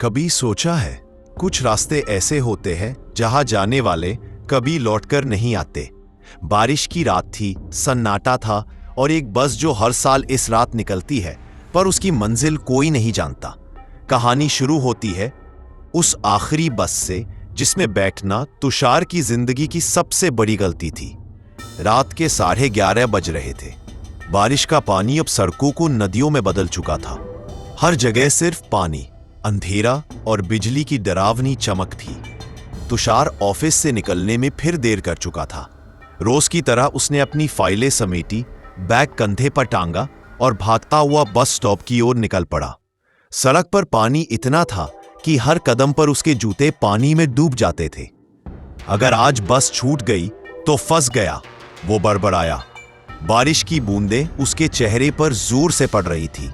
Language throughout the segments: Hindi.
कभी सोचा है, कुछ रास्ते ऐसे होते हैं जहां जाने वाले कभी लौटकर नहीं आते। बारिश की रात थी, सन्नाटा था और एक बस जो हर साल इस रात निकलती है, पर उसकी मंजिल कोई नहीं जानता। कहानी शुरू होती है उस आखिरी बस से जिसमें बैठना तुषार की जिंदगी की सबसे बड़ी गलती थी। रात के 11:30 बज रहे थे। बारिश का पानी अब सड़कों को नदियों में बदल चुका था। हर जगह सिर्फ पानी, अंधेरा और बिजली की डरावनी चमक थी। तुषार ऑफिस से निकलने में फिर देर कर चुका था। रोज की तरह उसने अपनी फाइलें समेटी, बैग कंधे पर टांगा और भागता हुआ बस स्टॉप की ओर निकल पड़ा। सड़क पर पानी इतना था कि हर कदम पर उसके जूते पानी में डूब जाते थे। अगर आज बस छूट गई तो फंस गया, वो बड़बड़ाया। बारिश की बूंदें उसके चेहरे पर जोर से पड़ रही थी।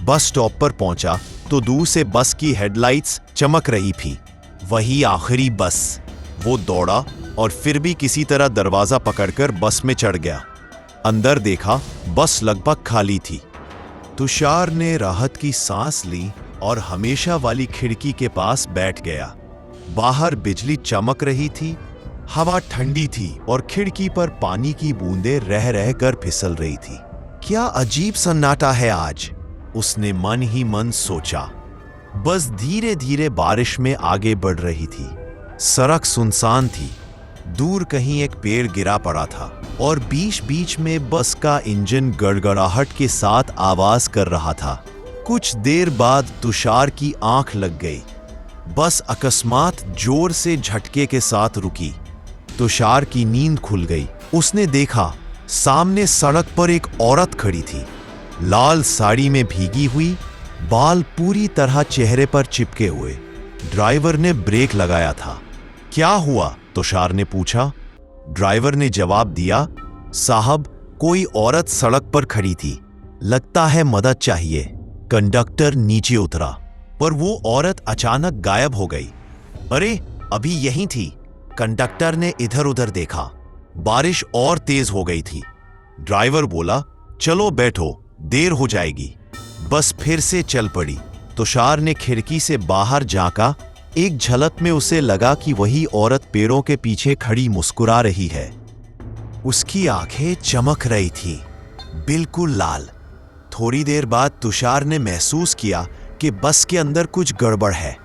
बस स्टॉप पर पहुंचा तो दूर से बस की हेडलाइट्स चमक रही थी। वही आखिरी बस। वो दौड़ा और फिर भी किसी तरह दरवाजा पकड़कर बस में चढ़ गया। अंदर देखा, बस लगभग खाली थी। तुषार ने राहत की सांस ली और हमेशा वाली खिड़की के पास बैठ गया। बाहर बिजली चमक रही थी, हवा ठंडी थी और खिड़की पर पानी की बूंदें रह रह कर फिसल रही थी। क्या अजीब सन्नाटा है आज, उसने मन ही मन सोचा। बस धीरे धीरे बारिश में आगे बढ़ रही थी। सड़क सुनसान थी। दूर कहीं एक पेड़ गिरा पड़ा था और बीच बीच में बस का इंजन गड़गड़ाहट के साथ आवाज कर रहा था। कुछ देर बाद तुषार की आंख लग गई। बस अकस्मात जोर से झटके के साथ रुकी। तुषार की नींद खुल गई। उसने देखा, सामने सड़क पर एक औरत खड़ी थी। लाल साड़ी में भीगी हुई, बाल पूरी तरह चेहरे पर चिपके हुए। ड्राइवर ने ब्रेक लगाया था। क्या हुआ? तुषार ने पूछा। ड्राइवर ने जवाब दिया, साहब, कोई औरत सड़क पर खड़ी थी, लगता है मदद चाहिए। कंडक्टर नीचे उतरा, पर वो औरत अचानक गायब हो गई। अरे, अभी यहीं थी। कंडक्टर ने इधर उधर देखा। बारिश और तेज हो गई थी। ड्राइवर बोला, चलो बैठो, देर हो जाएगी। बस फिर से चल पड़ी। तुषार ने खिड़की से बाहर झांका। एक झलक में उसे लगा कि वही औरत पेड़ों के पीछे खड़ी मुस्कुरा रही है। उसकी आंखें चमक रही थी, बिल्कुल लाल। थोड़ी देर बाद तुषार ने महसूस किया कि बस के अंदर कुछ गड़बड़ है।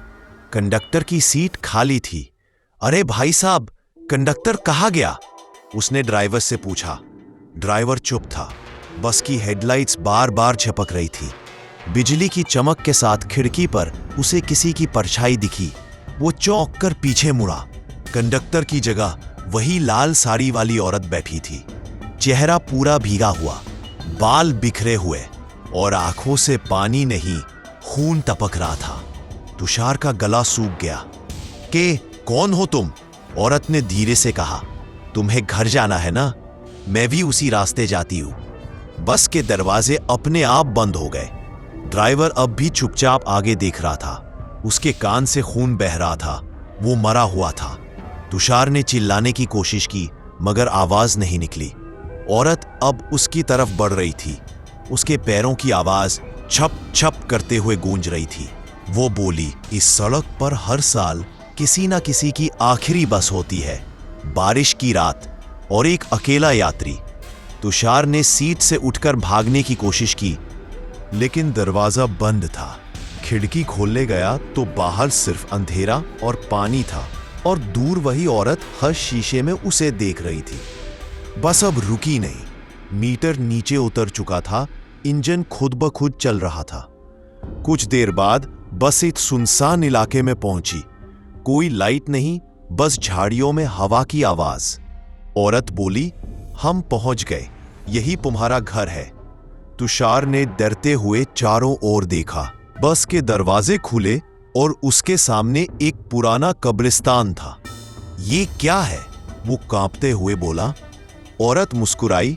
कंडक्टर की सीट खाली थी। अरे भाई साहब, कंडक्टर कहाँ गया? उसने ड्राइवर से पूछा। ड्राइवर चुप था। बस की हेडलाइट्स बार बार झपक रही थी। बिजली की चमक के साथ खिड़की पर उसे किसी की परछाई दिखी। वो चौंक कर पीछे मुड़ा। कंडक्टर की जगह वही लाल साड़ी वाली औरत बैठी थी। चेहरा पूरा भीगा हुआ, बाल बिखरे हुए और आंखों से पानी नहीं, खून टपक रहा था। तुषार का गला सूख गया। के कौन हो तुम? औरत ने धीरे से कहा। तुम्हें घर जाना है ना? मैं भी उसी रास्ते जाती हूं। बस के दरवाजे अपने आप बंद हो गए। ड्राइवर अब भी चुपचाप आगे देख रहा था। उसके कान से खून बह रहा था। वो मरा हुआ था। तुषार ने चिल्लाने की कोशिश की, मगर आवाज नहीं निकली। औरत अब उसकी तरफ बढ़ रही थी। उसके पैरों की आवाज छप छप करते हुए गूंज रही थी। वो बोली, इस सड़क पर हर साल किसी ना किसी की आखिरी बस होती है। बारिश की रात और एक अकेला यात्री। तुषार ने सीट से उठकर भागने की कोशिश की, लेकिन दरवाजा बंद था। खिड़की खोलने गया तो बाहर सिर्फ अंधेरा और पानी था और दूर वही औरत हर शीशे में उसे देख रही थी। बस अब रुकी नहीं। मीटर नीचे उतर चुका था। इंजन खुद ब खुद चल रहा था। कुछ देर बाद बस एक सुनसान इलाके में पहुंची। कोई लाइट नहीं, बस झाड़ियों में हवा की आवाज। औरत बोली, हम पहुंच गए, यही तुम्हारा घर है। तुषार ने डरते हुए चारों ओर देखा। बस के दरवाजे खुले और उसके सामने एक पुराना कब्रिस्तान था। ये क्या है? वो कांपते हुए बोला। औरत मुस्कुराई,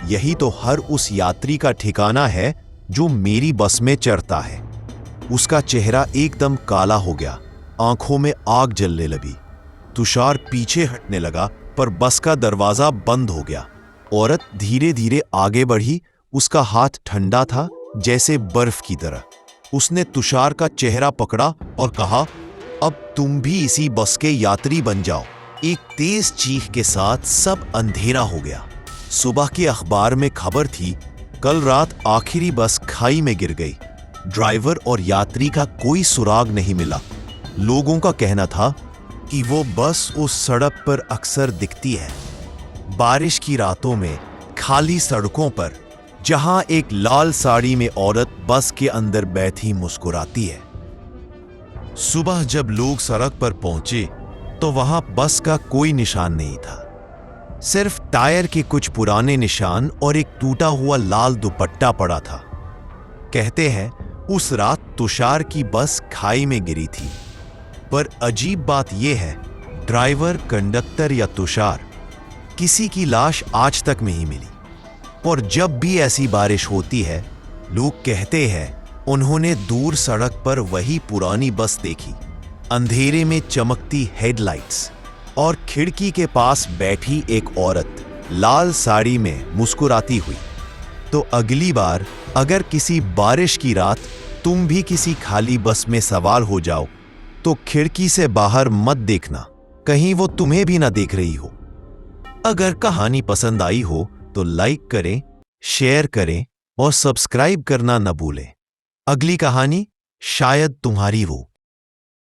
यही तो हर उस यात्री का ठिकाना है जो मेरी बस में चढ़ता है। उसका चेहरा एकदम काला हो गया, आंखों में आग जलने लगी। तुषार पीछे हटने लगा, पर बस का दरवाजा बंद हो गया। औरत धीरे धीरे आगे बढ़ी। उसका हाथ ठंडा था, जैसे बर्फ की तरह। उसने तुषार का चेहरा पकड़ा और कहा, अब तुम भी इसी बस के यात्री बन जाओ। एक तेज चीख के साथ सब अंधेरा हो गया। सुबह के अखबार में खबर थी, कल रात आखिरी बस खाई में गिर गई। ड्राइवर और यात्री का कोई सुराग नहीं मिला। लोगों का कहना था कि वो बस उस सड़क पर अक्सर दिखती है, बारिश की रातों में खाली सड़कों पर, जहां एक लाल साड़ी में औरत बस के अंदर बैठी मुस्कुराती है। सुबह जब लोग सड़क पर पहुंचे तो वहां बस का कोई निशान नहीं था, सिर्फ टायर के कुछ पुराने निशान और एक टूटा हुआ लाल दुपट्टा पड़ा था। कहते हैं उस रात तुषार की बस खाई में गिरी थी। पर अजीब बात यह है, ड्राइवर, कंडक्टर या तुषार, किसी की लाश आज तक नहीं मिली। और जब भी ऐसी बारिश होती है, लोग कहते हैं उन्होंने दूर सड़क पर वही पुरानी बस देखी, अंधेरे में चमकती हेडलाइट्स और खिड़की के पास बैठी एक औरत लाल साड़ी में मुस्कुराती हुई। तो अगली बार अगर किसी बारिश की रात तुम भी किसी खाली बस में सवार हो जाओ तो खिड़की से बाहर मत देखना, कहीं वो तुम्हें भी ना देख रही हो। अगर कहानी पसंद आई हो तो लाइक करें, शेयर करें और सब्सक्राइब करना न भूलें। अगली कहानी शायद तुम्हारी हो।